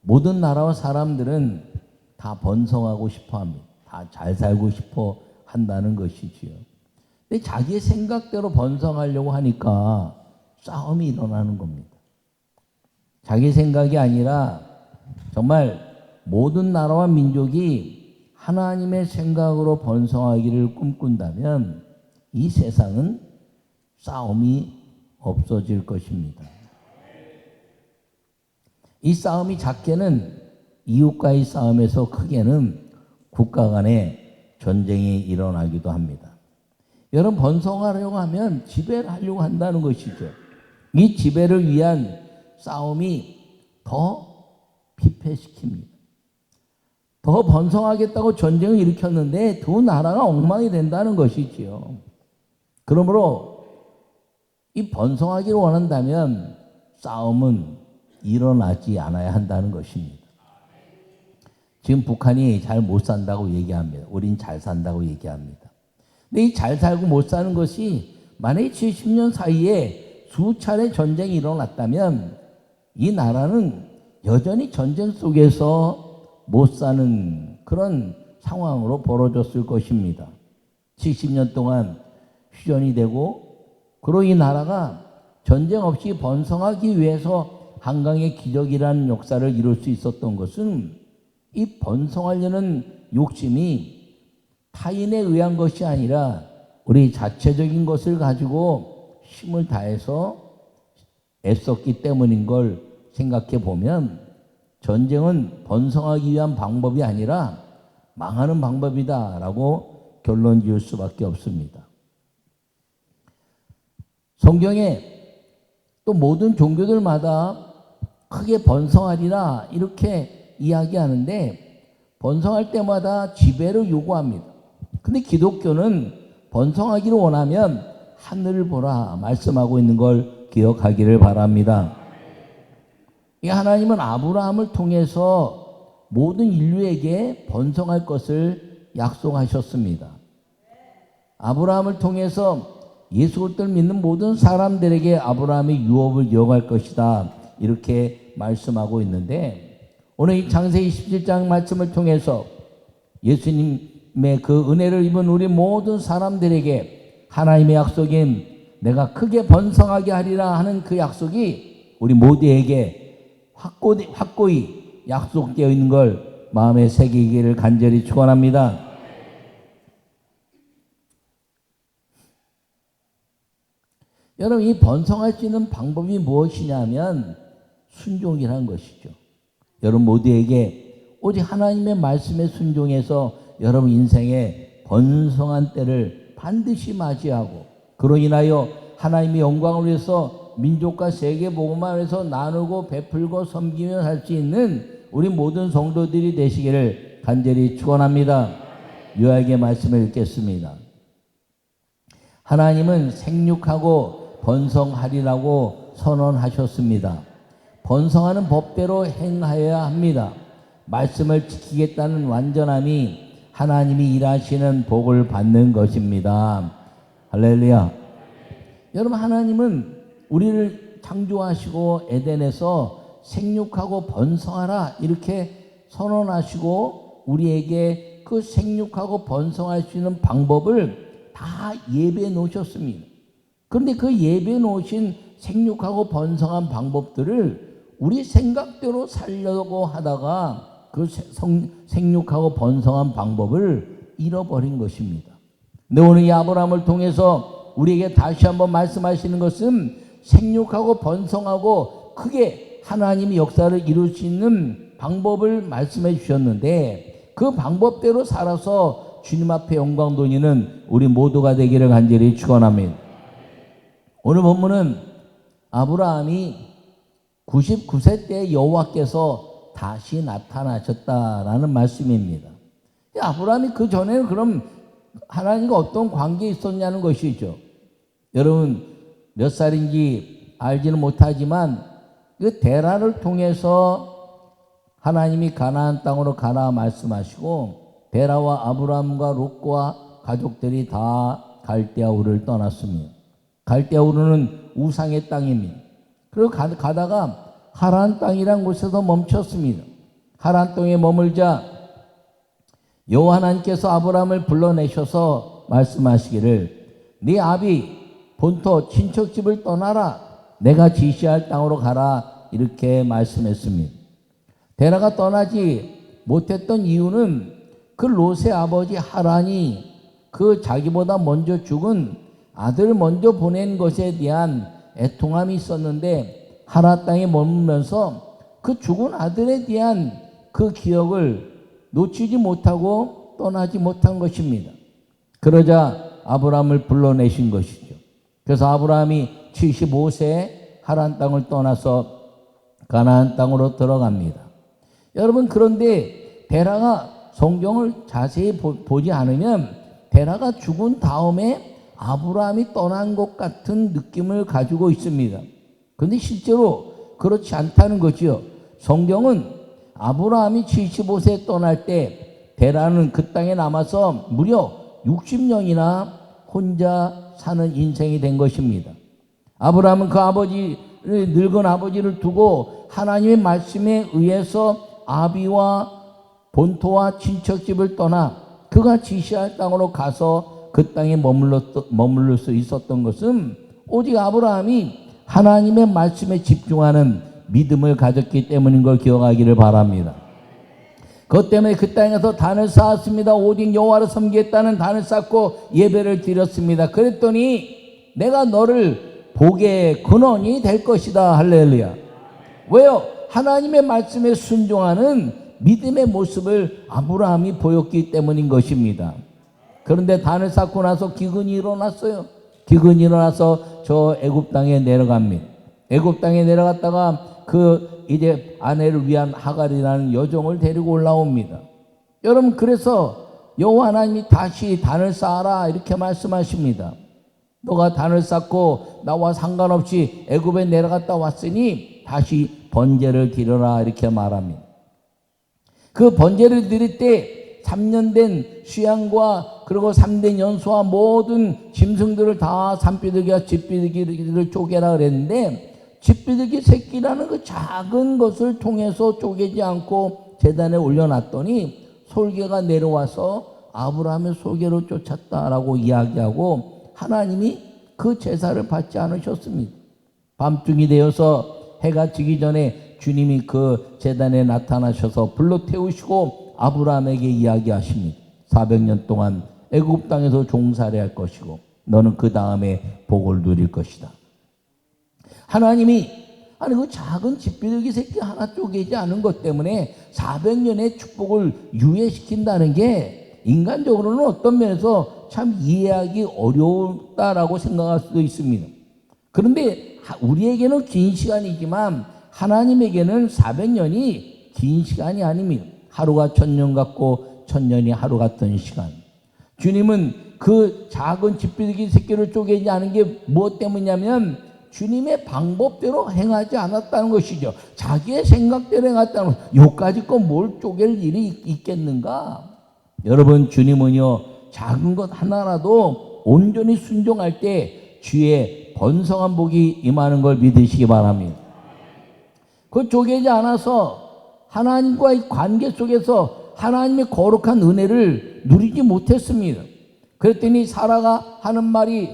모든 나라와 사람들은 다 번성하고 싶어 합니다. 다 잘 살고 싶어 한다는 것이지요. 근데 자기의 생각대로 번성하려고 하니까 싸움이 일어나는 겁니다. 자기 생각이 아니라 정말 모든 나라와 민족이 하나님의 생각으로 번성하기를 꿈꾼다면 이 세상은 싸움이 없어질 것입니다. 이 싸움이 작게는 이웃과의 싸움에서 크게는 국가 간의 전쟁이 일어나기도 합니다. 여러분, 번성하려고 하면 지배를 하려고 한다는 것이죠. 이 지배를 위한 싸움이 더 피폐시킵니다. 더 번성하겠다고 전쟁을 일으켰는데 두 나라가 엉망이 된다는 것이지요. 그러므로 이 번성하기를 원한다면 싸움은 일어나지 않아야 한다는 것입니다. 지금 북한이 잘 못 산다고 얘기합니다. 우린 잘 산다고 얘기합니다. 근데 이 잘 살고 못 사는 것이 만약에 70년 사이에 수차례 전쟁이 일어났다면 이 나라는 여전히 전쟁 속에서 못 사는 그런 상황으로 벌어졌을 것입니다. 70년 동안 휴전이 되고, 그로 이 나라가 전쟁 없이 번성하기 위해서 한강의 기적이라는 역사를 이룰 수 있었던 것은 이 번성하려는 욕심이 타인에 의한 것이 아니라 우리 자체적인 것을 가지고 힘을 다해서 애썼기 때문인 걸 생각해 보면 전쟁은 번성하기 위한 방법이 아니라 망하는 방법이다라고 결론 지을 수밖에 없습니다. 성경에 또 모든 종교들마다 크게 번성하리라 이렇게 이야기하는데 번성할 때마다 지배를 요구합니다. 근데 기독교는 번성하기를 원하면 하늘을 보라 말씀하고 있는 걸 기억하기를 바랍니다. 이 하나님은 아브라함을 통해서 모든 인류에게 번성할 것을 약속하셨습니다. 아브라함을 통해서 예수 그리스도를 믿는 모든 사람들에게 아브라함의 유업을 이어갈 것이다 이렇게 말씀하고 있는데, 오늘 이 창세기 17장 말씀을 통해서 예수님의 그 은혜를 입은 우리 모든 사람들에게 하나님의 약속인 내가 크게 번성하게 하리라 하는 그 약속이 우리 모두에게 확고히 약속되어 있는 걸 마음에 새기기를 간절히 축원합니다. 여러분, 이 번성할 수 있는 방법이 무엇이냐면 순종이라는 것이죠. 여러분 모두에게 오직 하나님의 말씀에 순종해서 여러분 인생의 번성한 때를 반드시 맞이하고, 그로 인하여 하나님의 영광을 위해서 민족과 세계 복음을 위해서 나누고 베풀고 섬기며 살 수 있는 우리 모든 성도들이 되시기를 간절히 축원합니다. 요약의 말씀을 읽겠습니다. 하나님은 생육하고 번성하리라고 선언하셨습니다. 번성하는 법대로 행하여야 합니다. 말씀을 지키겠다는 완전함이 하나님이 일하시는 복을 받는 것입니다. 할렐루야. 여러분, 하나님은 우리를 창조하시고 에덴에서 생육하고 번성하라 이렇게 선언하시고 우리에게 그 생육하고 번성할 수 있는 방법을 다 예배해 놓으셨습니다. 그런데 그 예배해 놓으신 생육하고 번성한 방법들을 우리 생각대로 살려고 하다가 그 생육하고 번성한 방법을 잃어버린 것입니다. 근데 오늘 이 아브라함을 통해서 우리에게 다시 한번 말씀하시는 것은 생육하고 번성하고 크게 하나님이 역사를 이룰 수 있는 방법을 말씀해 주셨는데, 그 방법대로 살아서 주님 앞에 영광 돌리는 우리 모두가 되기를 간절히 축원합니다. 오늘 본문은 아브라함이 99세 때 여호와께서 다시 나타나셨다라는 말씀입니다. 아브라함이 그 전에는 그럼 하나님과 어떤 관계에 있었냐는 것이죠. 여러분 몇 살인지 알지는 못하지만 그 데라를 통해서 하나님이 가나안 땅으로 가라 말씀하시고 데라와 아브라함과 롯과 가족들이 다 갈대아 우르를 떠났습니다. 갈대아 우르는 우상의 땅입니다. 그리고 가다가 하란 땅이라는 곳에서 멈췄습니다. 하란 땅에 머물자 여호와 하나님께서 아브라함을 불러내셔서 말씀하시기를 네 아비 본토 친척집을 떠나라 내가 지시할 땅으로 가라 이렇게 말씀했습니다. 데라가 떠나지 못했던 이유는 그 롯의 아버지 하란이 그 자기보다 먼저 죽은 아들을 먼저 보낸 것에 대한 애통함이 있었는데 하란 땅에 머물면서 그 죽은 아들에 대한 그 기억을 놓치지 못하고 떠나지 못한 것입니다. 그러자 아브라함을 불러내신 것이죠. 그래서 아브라함이 75세에 하란 땅을 떠나서 가나안 땅으로 들어갑니다. 여러분 그런데 데라가 성경을 자세히 보지 않으면 데라가 죽은 다음에 아브라함이 떠난 것 같은 느낌을 가지고 있습니다. 그런데 실제로 그렇지 않다는 거죠. 성경은 아브라함이 75세에 떠날 때 데라는 그 땅에 남아서 무려 60년이나 혼자 사는 인생이 된 것입니다. 아브라함은 그 늙은 아버지를 두고 하나님의 말씀에 의해서 아비와 본토와 친척집을 떠나 그가 지시할 땅으로 가서 그 땅에 머물러 수 있었던 것은 오직 아브라함이 하나님의 말씀에 집중하는 믿음을 가졌기 때문인 걸 기억하기를 바랍니다. 그것 때문에 그 땅에서 단을 쌓았습니다. 오직 여호와를 섬기겠다는 단을 쌓고 예배를 드렸습니다. 그랬더니 내가 너를 복의 근원이 될 것이다. 할렐루야. 왜요? 하나님의 말씀에 순종하는 믿음의 모습을 아브라함이 보였기 때문인 것입니다. 그런데 단을 쌓고 나서 기근이 일어났어요. 기근이 일어나서 저 애굽 땅에 내려갑니다. 애굽 땅에 내려갔다가 그 이제 아내를 위한 하갈이라는 여종을 데리고 올라옵니다. 여러분 그래서 여호와 하나님이 다시 단을 쌓아라 이렇게 말씀하십니다. 너가 단을 쌓고 나와 상관없이 애굽에 내려갔다 왔으니 다시 번제를 드려라 이렇게 말합니다. 그 번제를 드릴 때 3년 된 수양과 그리고 3년 연소와 모든 짐승들을 다 산비둘기와 쥐비둘기를 쪼개라 그랬는데 쥐비둘기 새끼라는 그 작은 것을 통해서 쪼개지 않고 제단에 올려놨더니 솔개가 내려와서 아브라함의 솔개로 쫓았다라고 이야기하고 하나님이 그 제사를 받지 않으셨습니다. 밤중이 되어서 해가 지기 전에 주님이 그 제단에 나타나셔서 불러 태우시고 아브라함에게 이야기하십니다. 400년 동안 애굽 땅에서 종살이할 것이고 너는 그 다음에 복을 누릴 것이다. 하나님이 그 작은 쥐비둘기 새끼 하나 쪼개지 않은 것 때문에 400년의 축복을 유예시킨다는 게 인간적으로는 어떤 면에서 참 이해하기 어렵다라고 생각할 수도 있습니다. 그런데 우리에게는 긴 시간이지만 하나님에게는 400년이 긴 시간이 아닙니다. 하루가 1000년 같고 1000년이 하루 같은 시간. 주님은 그 작은 쥐비둘기 새끼를 쪼개지 않은 게 무엇 때문이냐면 주님의 방법대로 행하지 않았다는 것이죠. 자기의 생각대로 행했다는 것. 요까지 거 뭘 쪼갤 일이 있겠는가? 여러분 주님은요 작은 것 하나라도 온전히 순종할 때 주의 번성한 복이 임하는 걸 믿으시기 바랍니다. 그 쪼개지 않아서 하나님과의 관계 속에서 하나님의 거룩한 은혜를 누리지 못했습니다. 그랬더니 사라가 하는 말이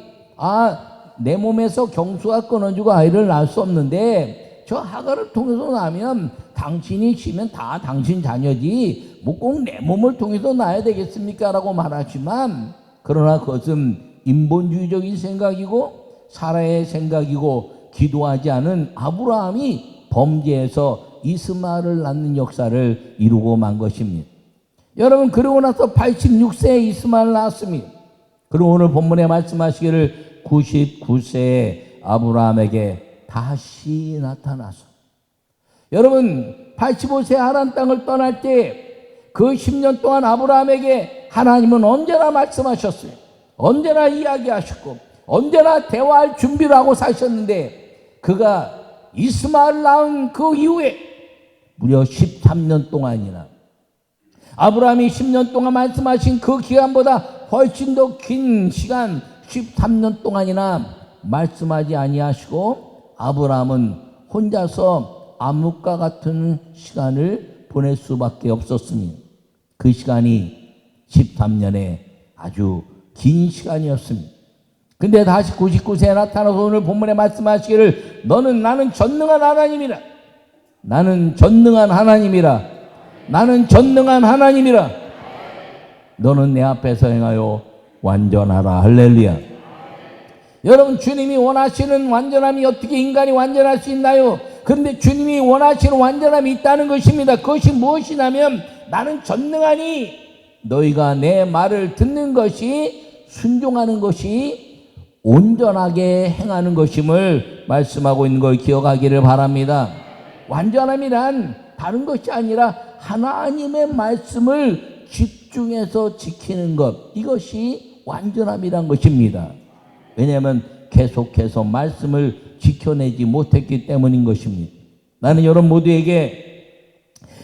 내 몸에서 경수가 끊어지고 아이를 낳을 수 없는데 저 하갈을 통해서 나면 당신이 쉬면 다 당신 자녀지 뭐 꼭 내 몸을 통해서 낳아야 되겠습니까? 라고 말하지만 그러나 그것은 인본주의적인 생각이고 사라의 생각이고 기도하지 않은 아브라함이 범죄해서 이스마엘을 낳는 역사를 이루고 만 것입니다. 여러분 그러고 나서 86세에 이스마엘을 낳았습니다. 그리고 오늘 본문에 말씀하시기를 99세에 아브라함에게 다시 나타나서 여러분 85세 하란 땅을 떠날 때 그 10년 동안 아브라함에게 하나님은 언제나 말씀하셨어요. 언제나 이야기하셨고 언제나 대화할 준비를 하고 사셨는데 그가 이스마엘 낳은 그 이후에 무려 13년 동안이나 아브라함이 10년 동안 말씀하신 그 기간보다 훨씬 더 긴 시간 13년 동안이나 말씀하지 아니하시고 아브라함은 혼자서 암흑과 같은 시간을 보낼 수밖에 없었습니다. 그 시간이 13년의 아주 긴 시간이었습니다. 근데 다시 99세에 나타나서 오늘 본문에 말씀하시기를 나는 전능한 하나님이라. 나는 전능한 하나님이라. 나는 전능한 하나님이라. 너는 내 앞에서 행하여 완전하라. 할렐루야. 여러분, 주님이 원하시는 완전함이 어떻게 인간이 완전할 수 있나요? 그런데 주님이 원하시는 완전함이 있다는 것입니다. 그것이 무엇이냐면 나는 전능하니 너희가 내 말을 듣는 것이, 순종하는 것이 온전하게 행하는 것임을 말씀하고 있는 걸 기억하기를 바랍니다. 완전함이란 다른 것이 아니라 하나님의 말씀을 집중해서 지키는 것, 이것이 완전함이란 것입니다. 왜냐하면 계속해서 말씀을 지켜내지 못했기 때문인 것입니다. 나는 여러분 모두에게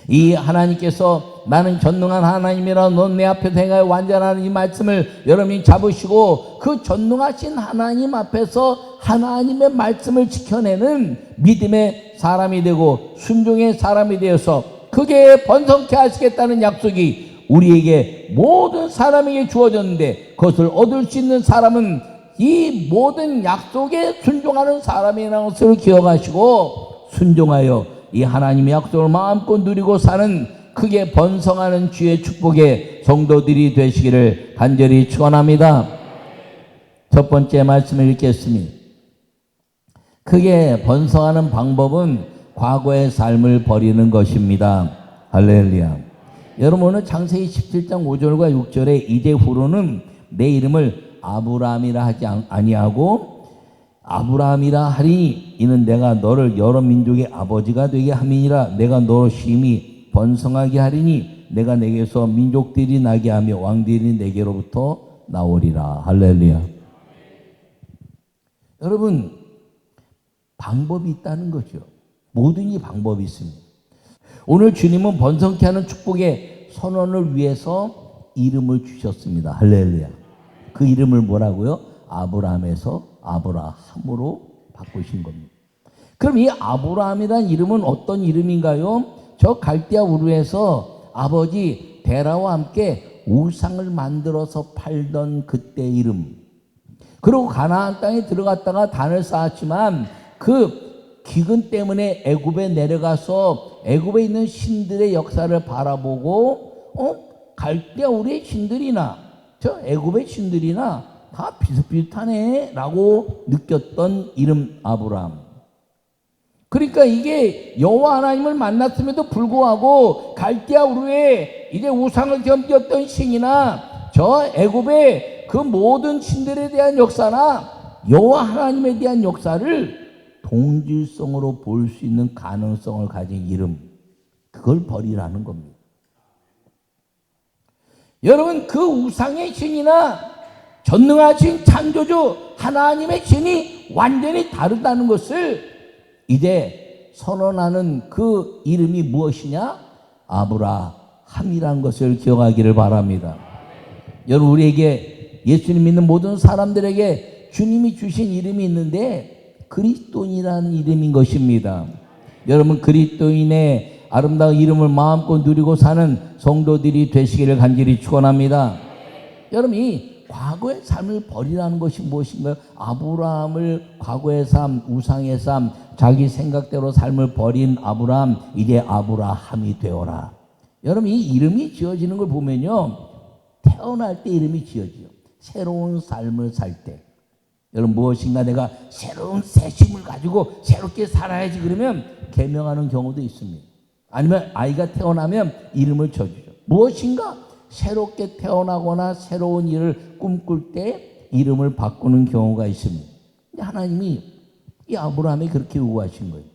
이 하나님께서 나는 전능한 하나님이라 넌 내 앞에 행하여 완전하는 이 말씀을 여러분이 잡으시고 그 전능하신 하나님 앞에서 하나님의 말씀을 지켜내는 믿음의 사람이 되고 순종의 사람이 되어서 그게 번성케 하시겠다는 약속이 우리에게 모든 사람에게 주어졌는데 그것을 얻을 수 있는 사람은 이 모든 약속에 순종하는 사람이라는 것을 기억하시고 순종하여 이 하나님의 약속을 마음껏 누리고 사는 크게 번성하는 주의 축복의 성도들이 되시기를 간절히 축원합니다. 첫 번째 말씀을 읽겠습니다. 크게 번성하는 방법은 과거의 삶을 버리는 것입니다. 할렐루야. 여러분 오늘 창세기 17장 5절과 6절에 이제후로는 내 이름을 아브라함이라 하지 아니하고 아브라함이라 하리니 이는 내가 너를 여러 민족의 아버지가 되게 함이니라. 내가 너로 심히 번성하게 하리니 내가 내게서 민족들이 나게 하며 왕들이 내게로부터 나오리라. 할렐루야. 여러분 방법이 있다는 거죠. 모든 이 방법이 있습니다. 오늘 주님은 번성케 하는 축복의 선언을 위해서 이름을 주셨습니다. 할렐루야. 그 이름을 뭐라고요? 아브라함에서 아브라함으로 바꾸신 겁니다. 그럼 이 아브라함이라는 이름은 어떤 이름인가요? 저 갈대아 우르에서 아버지 데라와 함께 우상을 만들어서 팔던 그때 이름. 그리고 가나안 땅에 들어갔다가 단을 쌓았지만 그 기근 때문에 애굽에 내려가서 애굽에 있는 신들의 역사를 바라보고 갈대아 우르의 신들이나 저 애굽의 신들이나 다 비슷비슷하네 라고 느꼈던 이름 아브라함. 그러니까 이게 여호와 하나님을 만났음에도 불구하고 갈대아 우르에 이제 우상을 겸겼던 신이나 저 애굽의 그 모든 신들에 대한 역사나 여호와 하나님에 대한 역사를 동질성으로 볼 수 있는 가능성을 가진 이름, 그걸 버리라는 겁니다. 여러분 그 우상의 신이나 전능하신 창조주 하나님의 신이 완전히 다르다는 것을 이제 선언하는 그 이름이 무엇이냐? 아브라함이라는 것을 기억하기를 바랍니다. 여러분 우리에게 예수님 믿는 모든 사람들에게 주님이 주신 이름이 있는데 그리스도인이라는 이름인 것입니다. 여러분 그리스도인의 아름다운 이름을 마음껏 누리고 사는 성도들이 되시기를 간절히 축원합니다. 여러분 이 과거의 삶을 버리라는 것이 무엇인가요? 아브라함을 과거의 삶, 우상의 삶, 자기 생각대로 삶을 버린 아브라함, 이제 아브라함이 되어라. 여러분 이 이름이 지어지는 걸 보면요, 태어날 때 이름이 지어지요. 새로운 삶을 살 때. 여러분 무엇인가 내가 새로운 새 힘을 가지고 새롭게 살아야지 그러면 개명하는 경우도 있습니다. 아니면 아이가 태어나면 이름을 지어주죠. 무엇인가 새롭게 태어나거나 새로운 일을 꿈꿀 때 이름을 바꾸는 경우가 있습니다. 하나님이 이 아브라함이 그렇게 요구하신 거예요.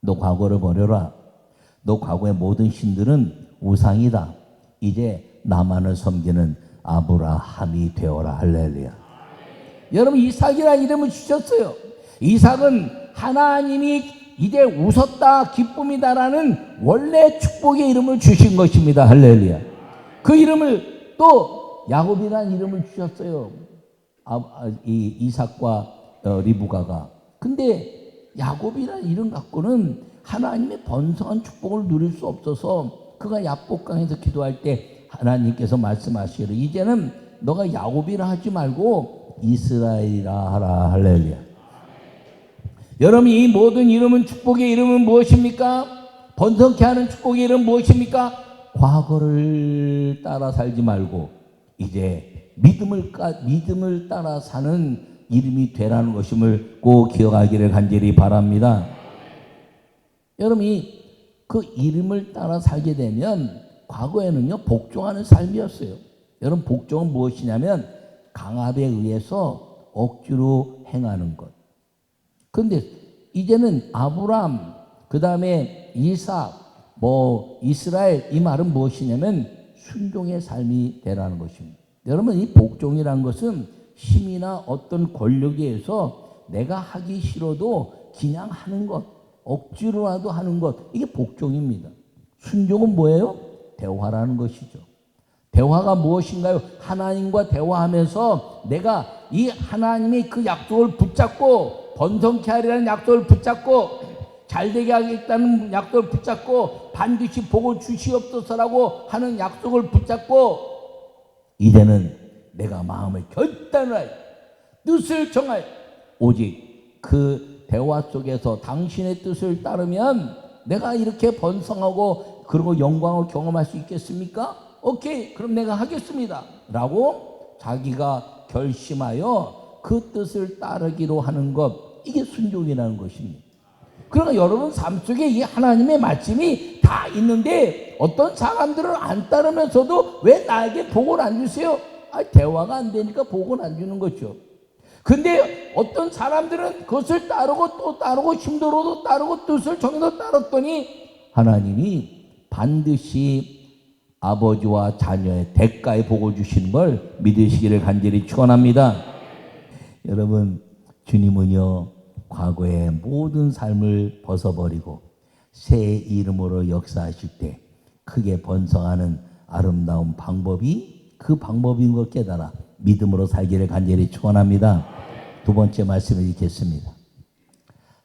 너 과거를 버려라. 너 과거의 모든 신들은 우상이다. 이제 나만을 섬기는 아브라함이 되어라. 할렐루야. 여러분 이삭이라는 이름을 주셨어요. 이삭은 하나님이 이제 웃었다, 기쁨이다라는 원래 축복의 이름을 주신 것입니다. 할렐루야. 그 이름을 또 야곱이라는 이름을 주셨어요. 이삭과 리브가가. 근데 야곱이라는 이름 갖고는 하나님의 번성한 축복을 누릴 수 없어서 그가 야복강에서 기도할 때 하나님께서 말씀하시기를 이제는 너가 야곱이라 하지 말고 이스라엘이라 하라. 할렐루야. 여러분, 이 모든 이름은, 축복의 이름은 무엇입니까? 번성케 하는 축복의 이름은 무엇입니까? 과거를 따라 살지 말고 이제 믿음을 따라 사는 이름이 되라는 것임을 꼭 기억하기를 간절히 바랍니다. 여러분이 그 이름을 따라 살게 되면 과거에는요 복종하는 삶이었어요. 여러분, 복종은 무엇이냐면 강압에 의해서 억지로 행하는 것. 그런데 이제는 아브람, 그 다음에 이삭, 이스라엘, 이 말은 무엇이냐면 순종의 삶이 되라는 것입니다. 여러분, 이 복종이라는 것은 힘이나 어떤 권력에 의해서 내가 하기 싫어도 그냥 하는 것, 억지로라도 하는 것, 이게 복종입니다. 순종은 뭐예요? 대화라는 것이죠. 대화가 무엇인가요? 하나님과 대화하면서 내가 이 하나님의 그 약속을 붙잡고 번성케 하리라는 약속을 붙잡고 잘되게 하겠다는 약속을 붙잡고 반드시 복을 주시옵소서라고 하는 약속을 붙잡고 이제는 내가 마음을 결단하여 뜻을 정하여 오직 그 대화 속에서 당신의 뜻을 따르면 내가 이렇게 번성하고 그리고 영광을 경험할 수 있겠습니까? 오케이, 그럼 내가 하겠습니다 라고 자기가 결심하여 그 뜻을 따르기로 하는 것, 이게 순종이라는 것입니다. 그러니까 여러분 삶 속에 이 하나님의 말씀이 다 있는데 어떤 사람들은 안 따르면서도 왜 나에게 복을 안 주세요? 대화가 안 되니까 복을 안 주는 거죠. 근데 어떤 사람들은 그것을 따르고 또 따르고 힘들어도 따르고 뜻을 정해서 따랐더니 하나님이 반드시 아버지와 자녀의 대가에 복을 주시는 걸 믿으시기를 간절히 축원합니다. 여러분, 주님은요 과거의 모든 삶을 벗어버리고 새 이름으로 역사하실 때 크게 번성하는 아름다운 방법이 그 방법인 걸 깨달아 믿음으로 살기를 간절히 축원합니다. 두 번째 말씀을 읽겠습니다.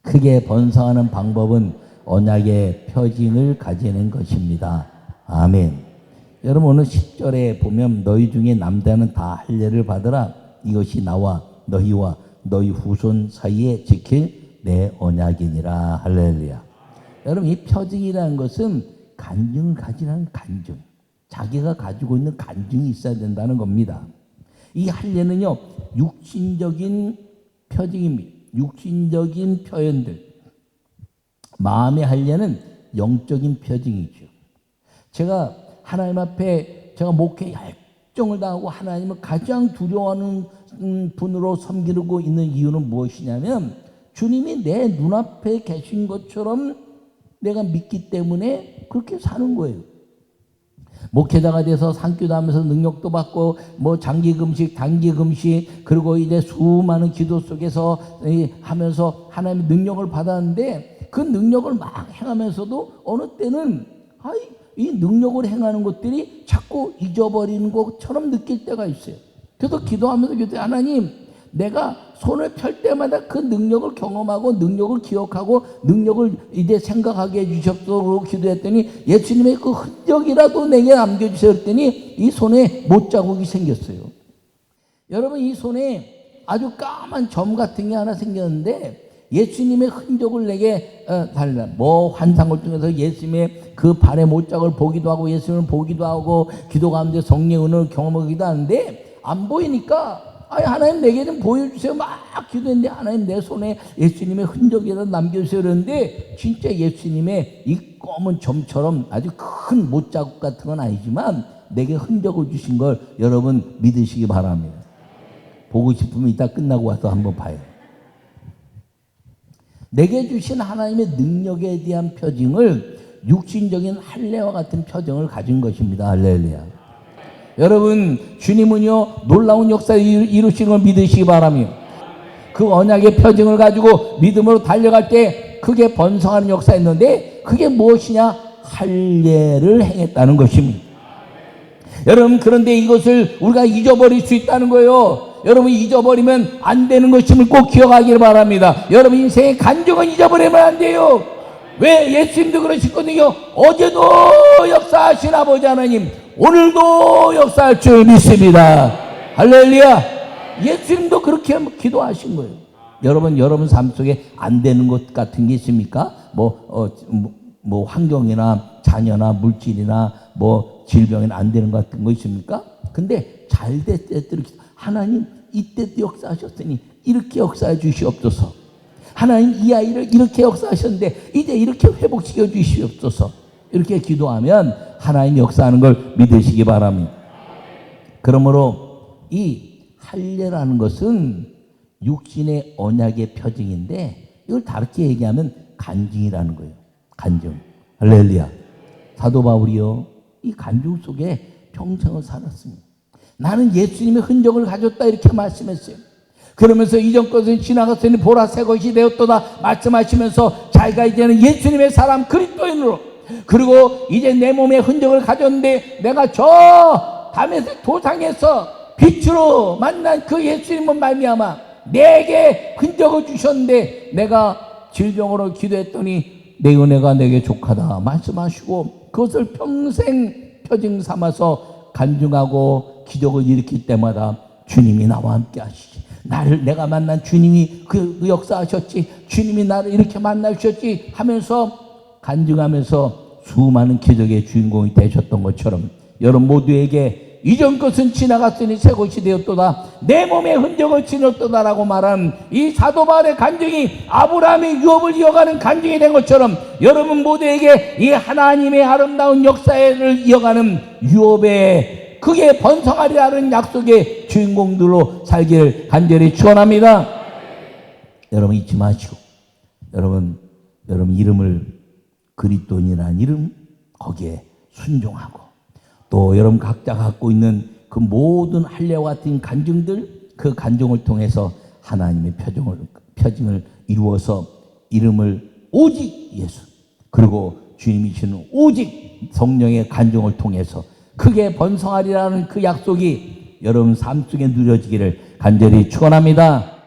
크게 번성하는 방법은 언약의 표징을 가지는 것입니다. 아멘. 여러분, 오늘 10절에 보면 너희 중에 남자는 다 할례를 받으라. 이것이 나와 너희와 너희 후손 사이에 지킬 내 언약이니라. 할렐루야. 여러분, 이 표징이라는 것은 간증을 가지라는 간증, 자기가 가지고 있는 간증이 있어야 된다는 겁니다. 이 할례는요 육신적인 표징입니다. 육신적인 표현들. 마음의 할례는 영적인 표징이죠. 제가 하나님 앞에 제가 목회 열정을 다하고 하나님을 가장 두려워하는 분으로 섬기고 있는 이유는 무엇이냐면 주님이 내 눈앞에 계신 것처럼 내가 믿기 때문에 그렇게 사는 거예요. 목회자가 돼서 산기도 하면서 능력도 받고 장기 금식, 단기 금식, 그리고 이제 수많은 기도 속에서 하면서 하나님의 능력을 받았는데 그 능력을 막 행하면서도 어느 때는 이 능력을 행하는 것들이 자꾸 잊어버리는 것처럼 느낄 때가 있어요. 그래서 기도하면서 하나님, 내가 손을 펼 때마다 그 능력을 경험하고 능력을 기억하고 능력을 이제 생각하게 해주셨다고 기도했더니 예수님의 그 흔적이라도 내게 남겨주세요 했더니 이 손에 못자국이 생겼어요. 여러분, 이 손에 아주 까만 점 같은 게 하나 생겼는데 예수님의 흔적을 내게 달라. 환상을 통해서 예수님의 그 발의 못자국을 보기도 하고 예수님을 보기도 하고 기도 가운데 성령의 은혜를 경험하기도 하는데 안 보이니까 하나님 내게 좀 보여주세요 막 기도했는데 하나님 내 손에 예수님의 흔적이라도 남겨주세요 그러는데 진짜 예수님의 이 검은 점처럼 아주 큰 못자국 같은 건 아니지만 내게 흔적을 주신 걸 여러분 믿으시기 바랍니다. 보고 싶으면 이따 끝나고 와서 한번 봐요. 내게 주신 하나님의 능력에 대한 표징을 육신적인 할례와 같은 표징을 가진 것입니다. 할렐루야. 여러분, 주님은요 놀라운 역사를 이루시는 걸 믿으시기 바랍니다. 그 언약의 표징을 가지고 믿음으로 달려갈 때 크게 번성하는 역사였는데 그게 무엇이냐? 할례를 행했다는 것입니다. 여러분, 그런데 이것을 우리가 잊어버릴 수 있다는 거예요. 여러분, 잊어버리면 안 되는 것임을 꼭 기억하기를 바랍니다. 여러분 인생의 간증은 잊어버리면 안 돼요. 왜? 예수님도 그러셨거든요. 어제도 역사하신 아버지 하나님, 오늘도 역사할 줄 믿습니다. 할렐루야. 예수님도 그렇게 기도하신 거예요. 여러분 삶 속에 안 되는 것 같은 게 있습니까? 뭐 환경이나 자녀나 물질이나 뭐 질병이나 안 되는 것 같은 거 있습니까? 근데 잘 될 때도 하나님 이때도 역사하셨으니 이렇게 역사해 주시옵소서. 하나님 이 아이를 이렇게 역사하셨는데 이제 이렇게 회복시켜 주시옵소서. 이렇게 기도하면 하나님 역사하는 걸 믿으시기 바랍니다. 그러므로 이 할례라는 것은 육신의 언약의 표징인데 이걸 다르게 얘기하면 간증이라는 거예요. 간증. 할렐루야. 사도 바울이요, 이 간증 속에 평생을 살았습니다. 나는 예수님의 흔적을 가졌다 이렇게 말씀했어요. 그러면서 이전 것은 지나갔으니 보라 새 것이 되었도다 말씀하시면서 자기가 이제는 예수님의 사람 그리스도인으로, 그리고 이제 내 몸에 흔적을 가졌는데 내가 저 다메섹 도상에서 빛으로 만난 그 예수님은 말미암아 내게 흔적을 주셨는데 내가 질병으로 기도했더니 내 은혜가 내게 족하다 말씀하시고 그것을 평생 표징 삼아서 간증하고 기적을 일으킬 때마다 주님이 나와 함께 하시지. 내가 만난 주님이 그 역사하셨지. 주님이 나를 이렇게 만나주셨지 하면서 간증하면서 수많은 기적의 주인공이 되셨던 것처럼 여러분 모두에게 이전 것은 지나갔으니 새 것이 되었도다. 내 몸의 흔적을 지녔도다라고 말한 이 사도 바울의 간증이 아브라함의 유업을 이어가는 간증이 된 것처럼 여러분 모두에게 이 하나님의 아름다운 역사를 이어가는 유업의 그게 번성하리라는 약속의 주인공들로 살기를 간절히 축원합니다. 여러분 잊지 마시고 여러분 이름을 그리스도인이라는 이름 거기에 순종하고 또 여러분 각자 갖고 있는 그 모든 할례와 같은 간증들 그 간증을 통해서 하나님의 표징을 이루어서 이름을 오직 예수 그리고 주님이시는 오직 성령의 간증을 통해서 크게 번성하리라는 그 약속이 여러분 삶 속에 누려지기를 간절히 축원합니다.